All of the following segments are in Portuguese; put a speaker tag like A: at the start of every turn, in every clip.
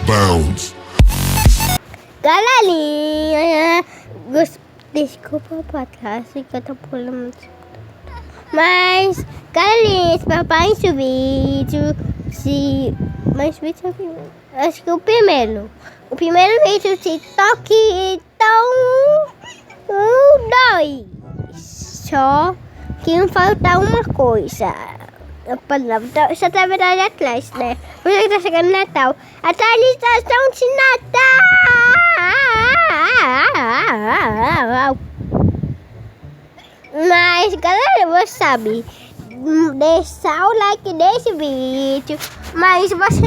A: Bounce.
B: Galerinha, desculpa pra trás, que eu tô pulando. Mas, galerinha, se papai esse vídeo, mas vídeo é o primeiro. Acho que o primeiro vídeo do TikTok, então, 2. Só que não falta uma coisa. A palavra só tá verdade atrás, né? Você que tá chegando no Natal. Atualização de Natal! Mas, galera, você sabe, deixar o like nesse vídeo. Mas você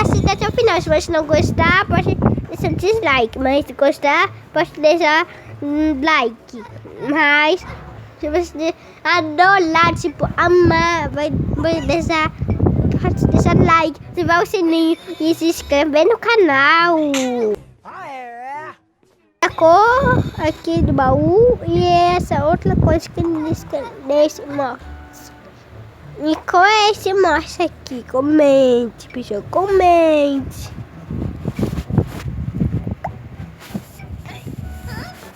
B: assista até o final. Se você não gostar, pode deixar dislike. Mas se gostar, pode deixar like. Mas se você adorar, tipo, amar, pode deixar like, ativar o sininho e se inscrever no canal. A cor aqui do baú e essa outra coisa que nesse mostra. E qual é esse mostra aqui? Comente, bicho, comente.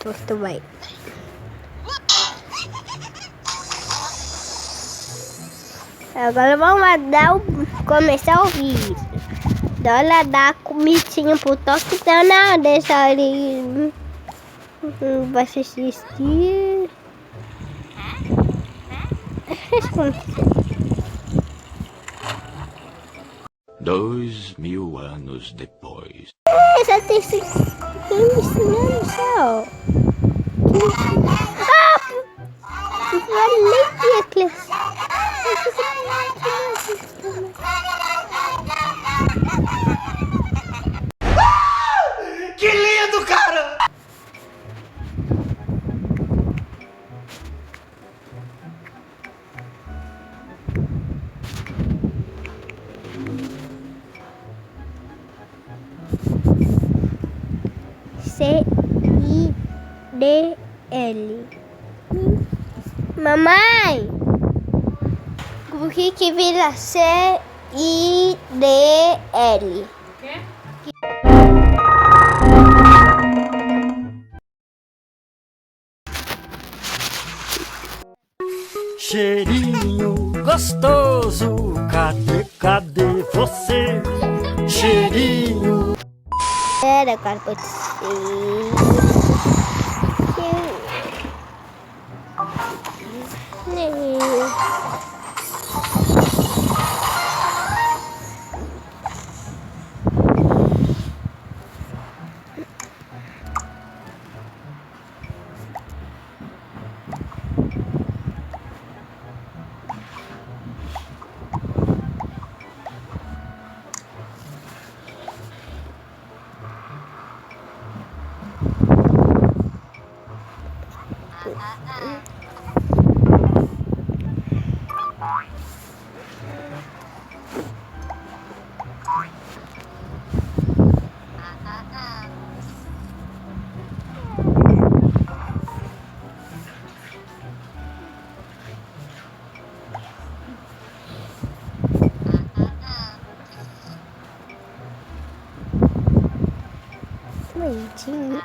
B: Torto vai. Agora vamos começar o vídeo. Ela dá comidinha pro toque, então não deixa ele vai assistir.
A: 2000 anos depois.
B: Já tem 5 anos só.
C: Que lindo, cara!
B: C-I-D-L. Mamãe, o que vira C-I-D-L?
C: Cheirinho gostoso, cadê você? Cheirinho.
B: Era, cara, pode ser. Bonitinho.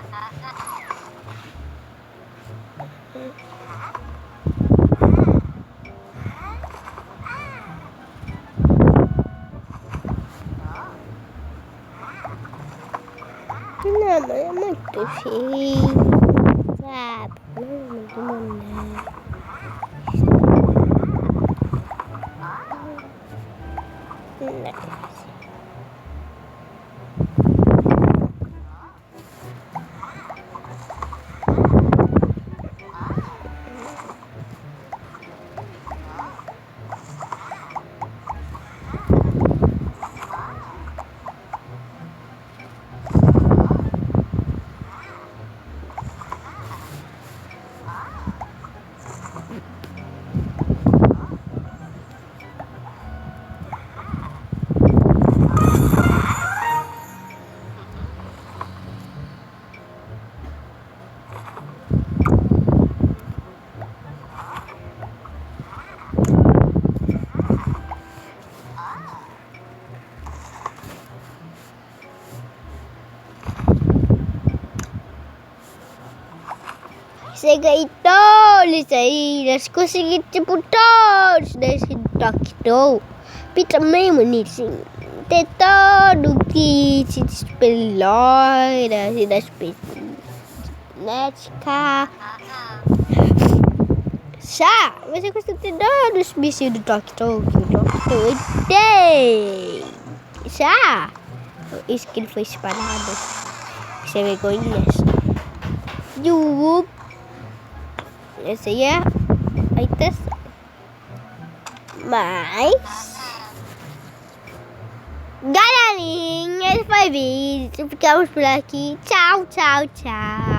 B: Não, mas é muito feio, sabe? Não. Cheguei todos aí, nós conseguimos tipo todos desse doctor. E também bonitinho. Tem todo o kit de super-heróis e das genética. Já, você consegue ter todos os bichos do doctor que o doctor tem. Já, isso que ele foi espalhado. Sem vergonhas. Essa aí é a intenção. Mas, galerinha, esse foi o vídeo. Ficamos por aqui. Tchau, tchau, tchau.